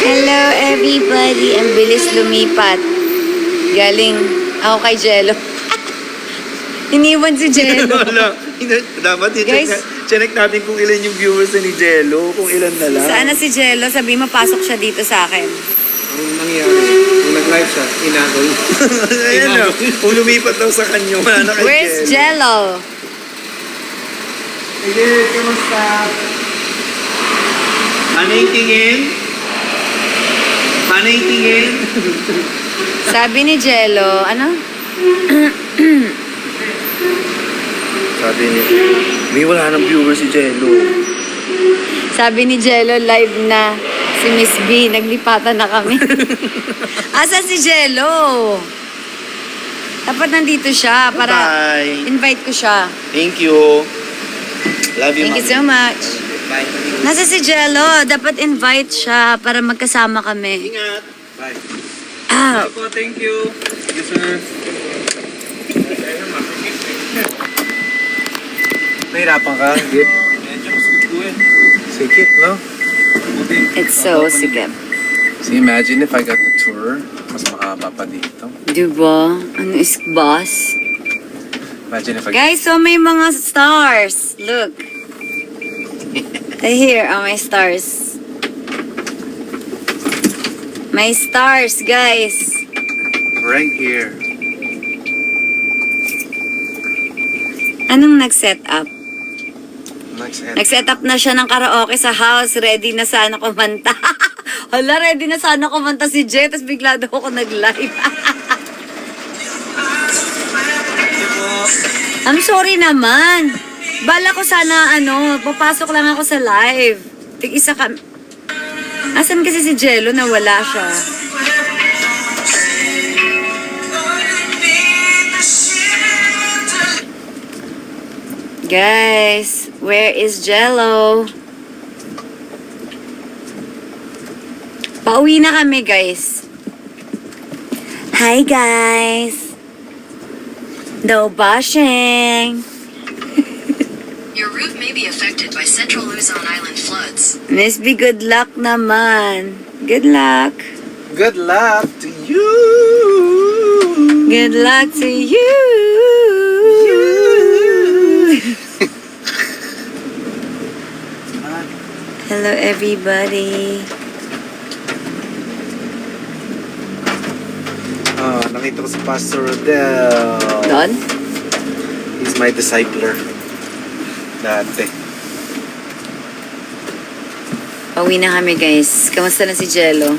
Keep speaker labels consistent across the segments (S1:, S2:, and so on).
S1: Hello everybody! Ang bilis lumipat. Galing ako kay Jello. Iniwan si Jello.
S2: Wala. Dapat
S1: Guys.
S2: i-check natin kung ilan yung viewers ni Jello, kung ilan na lang.
S1: Saan na si Jello? Sabi mo, pasok siya dito sa akin.
S3: Ang nangyari, kung nag-live siya, inagol.
S2: Ayan na. Kung lumipat daw sa kanya, wala na kay
S1: Where's
S2: Jello.
S1: Jello?
S3: Sige, kamusta? Manay tingin? Manay tingin?
S1: Sabi ni Jello, ano?
S2: Sabi niya, may wala nang viewers si Jello.
S1: Sabi ni Jello, live na si Miss B. Naglipatan na kami. Asa si Jello? Dapat nandito siya para
S2: Bye.
S1: invite ko siya.
S2: Thank you. Love you,
S1: Thank you so much.
S2: Bye.
S1: Nasa si Jello? Dapat invite siya para magkasama kami.
S3: Ingat.
S2: Bye.
S1: Ah,
S3: Ako, thank you. Thank you, sir.
S2: Nahirapan ka, Git?
S3: Medyo masakit ko eh.
S2: Sikit, no?
S3: Buti.
S1: it's so sigap.
S2: So imagine if I got the tour, mas mahaba pa dito.
S1: Diba? Ano is boss?
S2: Imagine if I
S1: Guys, so may mga stars. Look. Here are my stars. My stars, guys.
S2: right here.
S1: Anong nag-set up?
S2: Next end.
S1: Nag-set up na siya ng karaoke sa house. Ready na sana kumanta. Hala, ready na sana kumanta si Jay. Tapos bigla daw ako nag-live. I'm sorry naman. Bala ko sana, papasok lang ako sa live. Tig-isa ka. Asan kasi si Jello na wala siya? Guys, where is Jello? Pauwi na kami, guys. Hi, guys. No bashing.
S4: Your route may be affected by Central Luzon Island floods.
S1: Miss B, good luck naman. Good luck.
S2: Good luck to you.
S1: Good luck to you. Hello, everybody.
S2: Nakita ko si Pastor Rodel.
S1: Don?
S2: He's my discipler. Dati.
S1: Pauwi na kami, guys. Kamusta na si Jello?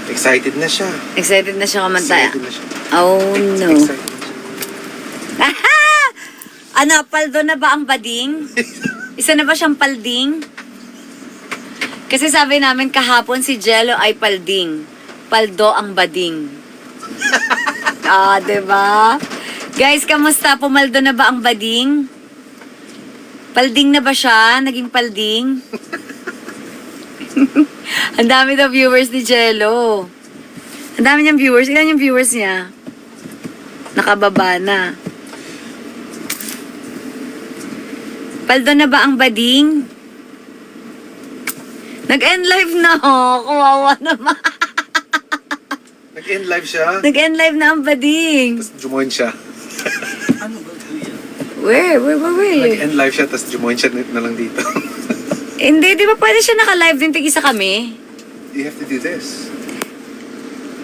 S2: Excited na siya.
S1: Excited na siya kumanta.
S2: Excited na siya.
S1: Oh, no.
S2: Excited na siya.
S1: Ano, paldo na ba ang bading? Isa na ba siyang palding? Kasi sabi namin kahapon si Jello ay palding. Paldo ang bading. Diba? Guys, kamusta? Pumaldo na ba ang bading? Palding na ba siya? Naging palding? Ang dami daw viewers ni Jello. Ang dami niyang viewers. Ilan yung viewers niya? Nakababa na. Paldo na ba ang bading? Nag-end live na Kawawa naman.
S2: Nag-end live siya.
S1: Nag-end live na ang bading.
S2: Tapos jumoin siya.
S1: Where?
S2: Nag-end live siya, tapos jumoin siya na lang dito.
S1: Hindi, di ba pwede siya naka-live din tig-isa kami?
S2: You have to do this.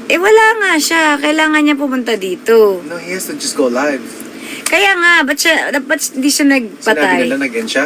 S1: Wala nga siya. Kailangan niya pumunta dito.
S2: No, he has to just go live.
S1: Kaya nga, ba't hindi siya
S2: Sinabi
S1: nagpatay?
S2: nila nag-end siya.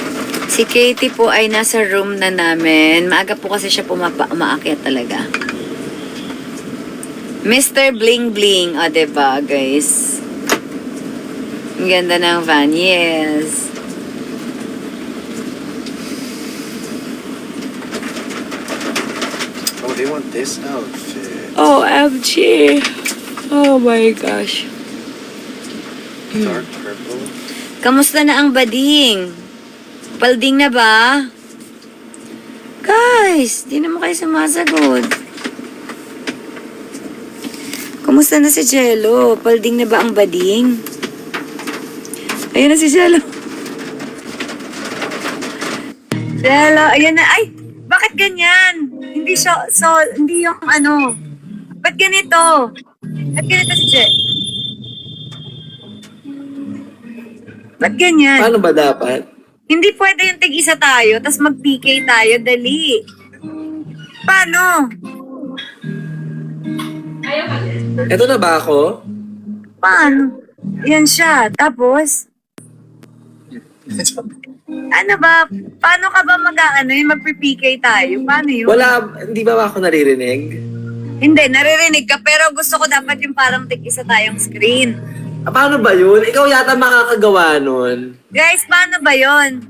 S1: Si Katie po ay nasa room na namin. Maaga po kasi siya umaakyat talaga. Mr. Bling Bling. O, diba, guys? Ang ganda ng van. Yes.
S2: Oh, they want this outfit.
S1: OMG. Oh my gosh.
S2: Dark purple.
S1: Kamusta na ang bading? Palding na ba? Guys, di naman kayo sumasagot. Kamusta na si Jello? Palding na ba ang bading? Ayun na si Jello. Jello, ayun na. Ay, bakit ganyan? Hindi hindi yung ano. Ba't ganito? Ba't ganito si Jello? Ba't ganyan?
S2: Paano ba dapat?
S1: Hindi pwede yung tig-isa tayo, tas mag-PK tayo, dali. Paano?
S2: Eto na ba ako?
S1: Paano? Yan siya. Tapos? Ano ba? Paano ka ba mag-PK tayo? Paano yun?
S2: Wala, hindi ba ako naririnig?
S1: Hindi, naririnig ka, pero gusto ko dapat yung parang tig-isa tayong screen.
S2: Paano ba yun? Ikaw yata makakagawa nun.
S1: Guys, paano ba yon?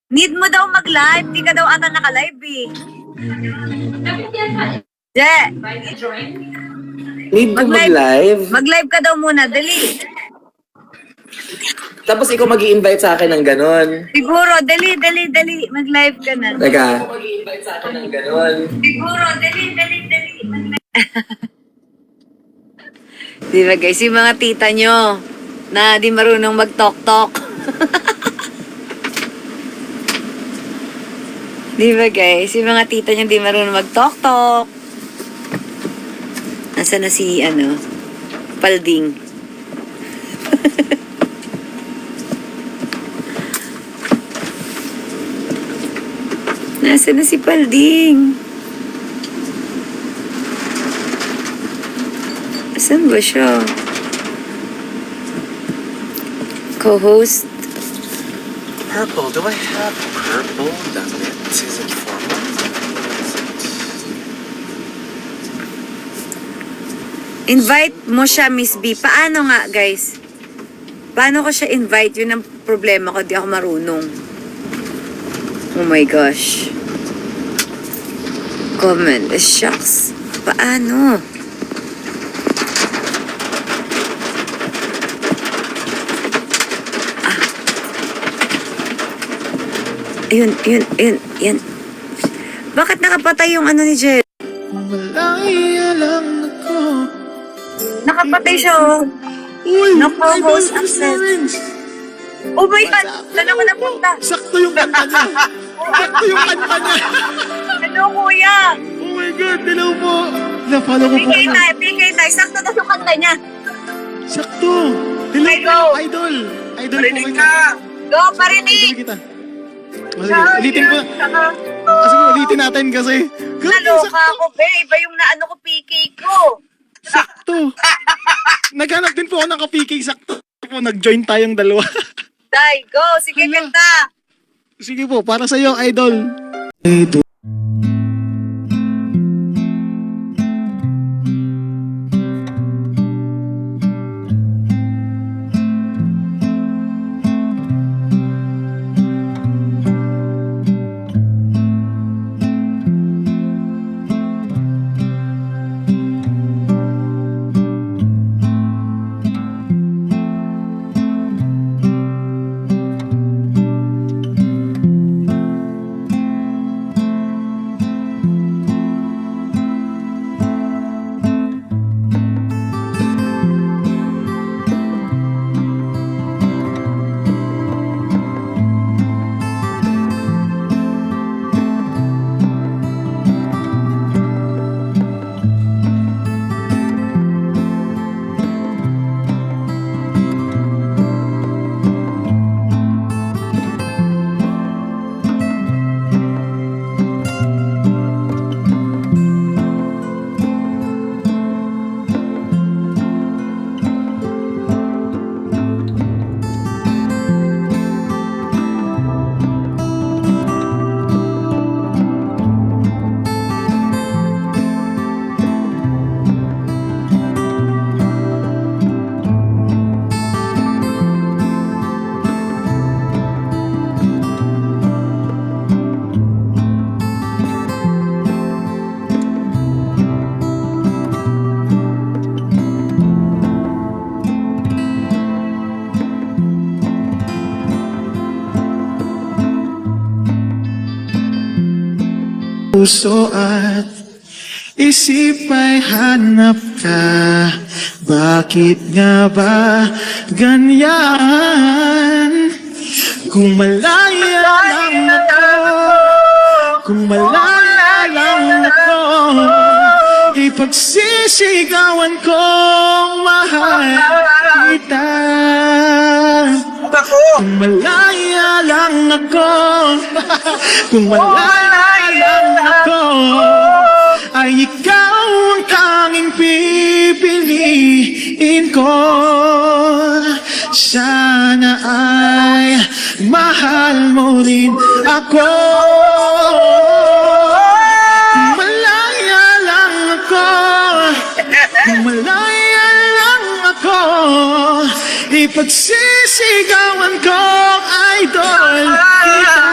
S1: Need mo daw mag-live. Di ka daw ata naka-live eh. Je,
S2: Need ko mag-live.
S1: mag-live ka daw muna. Dali.
S2: Tapos ikaw mag-i-invite sa akin ng ganon.
S1: Siguro, dali. Mag-live ka na.
S2: Teka. Ikaw mag-i-invite sa akin ng ganon.
S1: Siguro, dali. Di ba guys, yung mga tita nyo na di marunong mag-talk-talk. Di ba guys, yung mga tita nyo di marunong mag-talk-talk. Nasaan na si, Palding. Nasaan na si Palding? Saan ba siya? Co-host?
S2: Purple. Do I have purple? Doesn't it? Is it formal?
S1: Invite mo siya, Miss B. Paano nga, guys? Paano ko siya invite? Yun ang problema ko. Di ako marunong. Oh my gosh. Comment. Shucks. Paano? Yun. Bakit nakapatay yung ni Jel? Nakapatay siya, oh.
S5: Uy!
S1: No co-host absent. Oh my God! Saan ako napunta?
S5: Sakto yung kanta niya! Sakto yung kanta niya!
S1: Ano, kuya?
S5: Oh my God! Hello po! Na-follow ko po ka.
S1: PK tayo. Sakto na yung kanta niya.
S5: Sakto! Hello
S1: Okay,
S5: po!
S1: go.
S5: Idol! Idol po kayo.
S1: Go, parinig!
S5: Idol kita. Sige, ulitin ko. Sige, ulitin natin kasi. Grabe,
S1: Naloka ako, be. Iba yung naano ko, PK ko.
S5: sakto! Naghanap din po ako ng ka-PK. Sakto po, nag-join tayong dalawa.
S1: Dai, go. Sige,
S5: Hala.
S1: kanta.
S5: Sige po, para sa iyo, Idol. puso at isip ay hanap ka. Bakit nga ba ganyan? Kung malaya lang ako, kung malaya lang ako, ipagsisigawan kong mahal kita. Kung malaya lang ako, kung malaya lang ako, ay ikaw ang tanging pipiliin ko. Sana ay mahal mo rin ako. Kung malaya lang ako, kung malaya lang ako, ipagsisigawan ko, idol kita.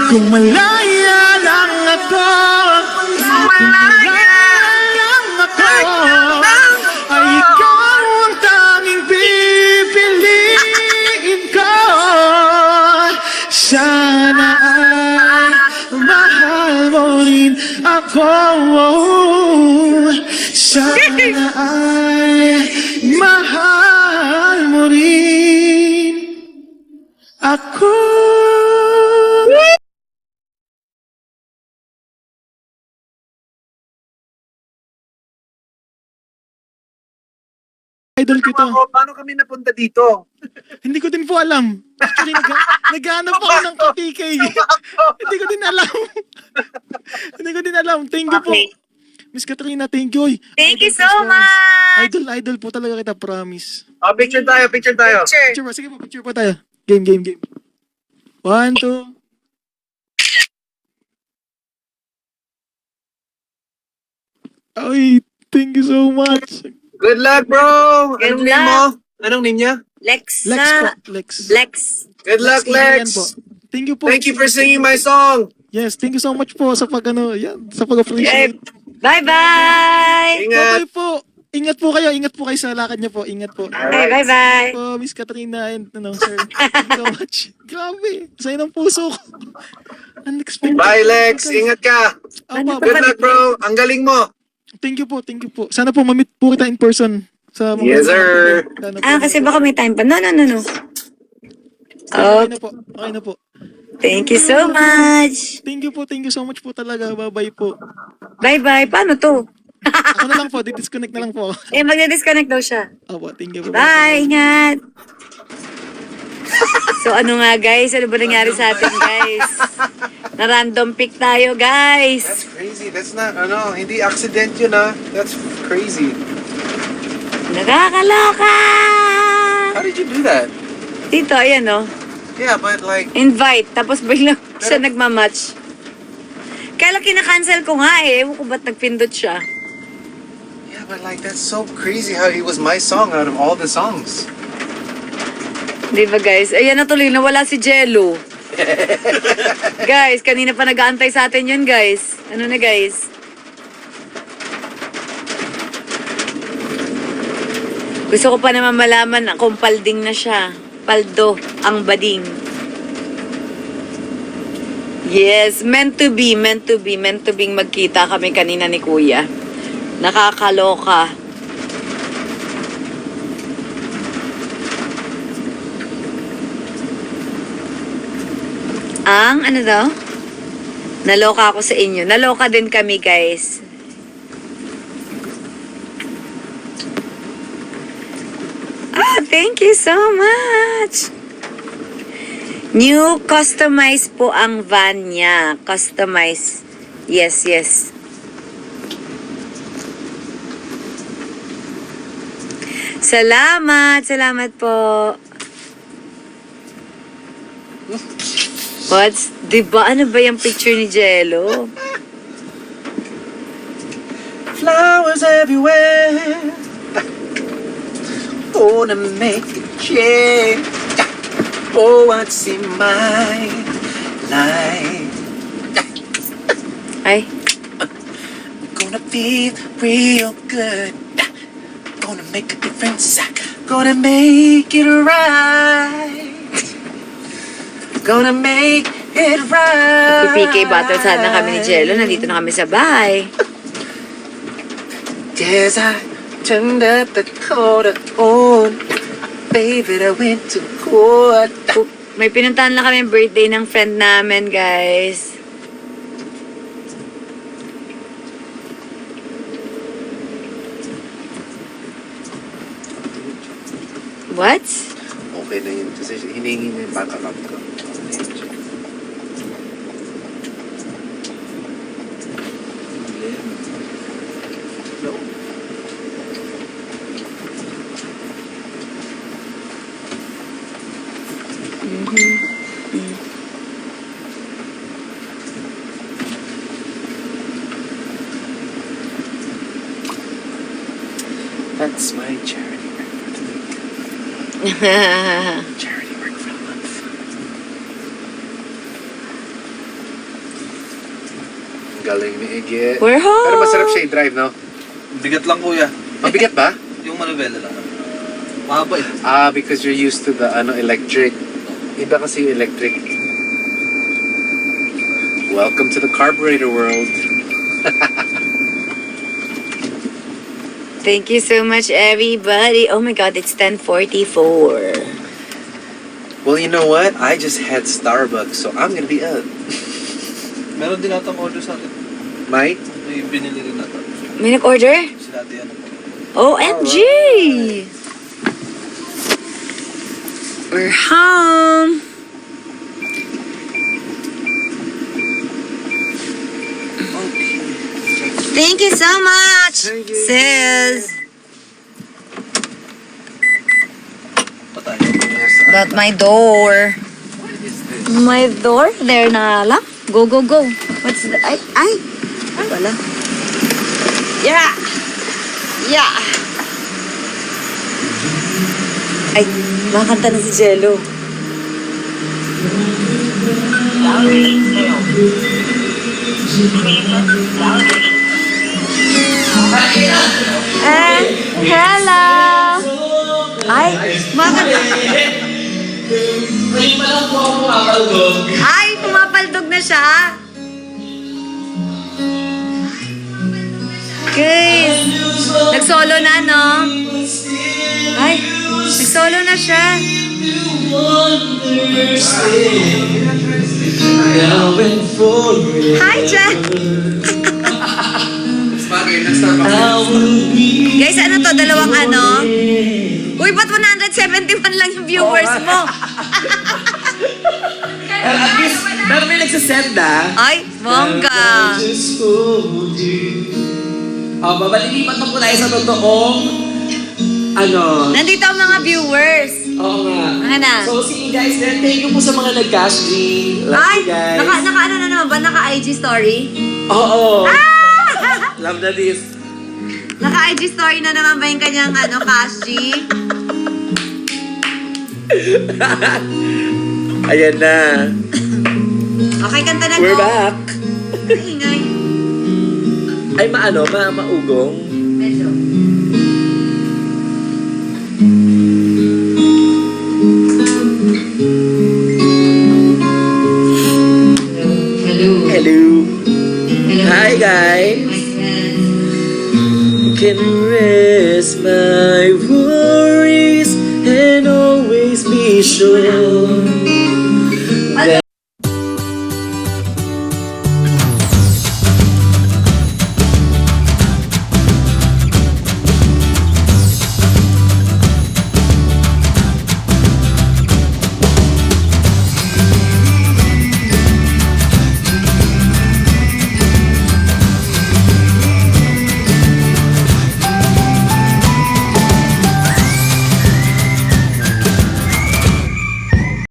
S5: Kung malaya lang ako, kung malaya lang ako, ay ikaw ang tanging pipiliin ko. Sana ay mahal mo rin ako. Sana ay mahal mo rin ako. Idol ko to.
S2: Paano kami napunta dito?
S5: Hindi ko din po alam. Actually, naghanap ako ng KTK. Hindi ko din alam. Hindi ko din alam. Thank you po. Miss Katrina, thank you.
S1: Thank you
S5: Idol,
S1: so
S5: promise.
S1: much!
S5: Idol po talaga kita, promise.
S2: Picture tayo.
S5: Picture po. Sige po, picture po tayo. Game. 1, 2. Ay, thank you so much.
S2: Good luck, bro!
S1: Good
S2: Anong name mo? Anong name niya?
S1: Lex.
S5: Lex po, Lex.
S1: Lex.
S2: Good luck,
S5: Adrian po.
S2: Lex!
S5: Thank you po.
S2: Thank you for singing my song!
S5: Yes, thank you so much po sa sa pag-appreciate.
S1: Bye-bye!
S2: Ingat!
S5: Bye-bye po. Ingat po kayo sa lakad niyo po. Ingat po.
S1: Bye-bye!
S5: Po, Miss Katrina and sir. Thank you so much. Grabe. Sa'yo ng puso ko. Unexpected.
S2: Bye, Lex! Ingat ka!
S5: Apa,
S2: Good luck, bro! Ang galing mo!
S5: Thank you po. Sana po ma-meet po kita in person. Sa mga
S2: Yes, sir.
S5: Sana po.
S1: Kasi baka may time pa. No.
S5: Okay na po.
S1: Thank you so much!
S5: Thank you so much po talaga. Bye-bye po.
S1: Bye-bye! Paano to?
S5: Ako na lang po. Disconnect na lang po ako.
S1: Magna-disconnect daw siya.
S5: Apo, thank you po.
S1: Bye! Ingat! So ano nga guys? Ano ba nangyari sa atin guys? Na-random pick tayo guys.
S2: That's crazy. That's not, hindi accident yun, That's crazy.
S1: Nakakaloka!
S2: How did you do that?
S1: Dito, ayan oh.
S2: Yeah, but like,
S1: Invite. Tapos biglang siya nagmamatch. Kaya lang kinakancel ko nga eh. Ewan ko ba't nagpindot siya.
S2: yeah, but like, that's so crazy how it was my song out of all the songs.
S1: Di ba guys? Ayan na tuloy, nawala si Jello. Guys, kanina pa nag-aantay sa atin yun guys. Ano na guys? Gusto ko pa naman malaman kung palding na siya. Paldo, ang bading. Yes, meant to be magkita kami kanina ni Kuya. Nakakaloka. Ano daw? Naloka ako sa inyo. Naloka din kami, guys. Thank you so much. New customize po ang van niya. Customize. Yes. Salamat po. Diba? Ano ba yung picture ni Jello?
S2: Flowers everywhere. Gonna make a change for what's in my life.
S1: Ay,
S2: Gonna feel real good. Gonna make a difference. Gonna make it right. Gonna make it right.
S1: PK battle sana kami ni Jello. Nandito na kami sa bahay.
S2: Yes, I turned up the cold on. Baby, I went to court.
S1: May pinuntahan lang kami birthday ng friend namin, guys. What?
S2: Okay na yun. Kasi hinihingi na yung bank account ko. That's my charity work for the week. Charity work for the month. Ang galing ni Iggy.
S1: We're home!
S2: Pero masarap siya i-drive, no?
S3: Bigat lang kuya.
S2: Mabigat ba?
S3: Yung manubela lang. Mahaba eh.
S2: Because you're used to the electric. Iba kasi yung electric. Welcome to the carburetor world.
S1: Thank you so much, everybody. Oh my God, it's 10:44.
S2: Well, you know what? I just had Starbucks, so I'm gonna be up.
S3: Meron din natang order sa atin.
S2: Might?
S3: May binili rin natin.
S1: May nag-order?
S3: Sila ate yan.
S1: OMG! We're home! Thank you so much,
S2: Thank you.
S1: sis!
S3: Patay.
S1: Got my door.
S2: What is this?
S1: My door? There na lang. Go, go, go. What's that? Ay! Wala. Yeah! Yeah! Ay, makakanta na si Jello. Hello! Ay, makakanta. Ay, pumapaldog na siya. Guys, nag-solo na, no? Ay, nag-solo na siya. Hi, Jen! Guys, ano to? Dalawang ano? Uy, ba't 171 lang yung viewers mo?
S6: At least, pero may nagsasend
S1: Ay, bongga.
S6: Babalilipat na po tayo sa totoong, ano,
S1: Nandito ang mga viewers.
S6: oo nga.
S1: Ano?
S6: So, see you guys then. Thank you po sa mga nag-cash G. Love
S1: Ay,
S6: you guys.
S1: naka ano na naman ba? Naka-IG story?
S6: Oo.
S1: Ah!
S6: Love na this.
S1: Naka-IG story na naman ba yung kanyang ano, Kashi?
S6: Ayan na.
S1: Okay, kanta na
S6: We're
S1: go.
S6: back.
S1: Ay, ingay.
S6: Ay, maugong.
S1: Medyo. Hello.
S6: Hello. Hi, guys. Can rest my worries and always be sure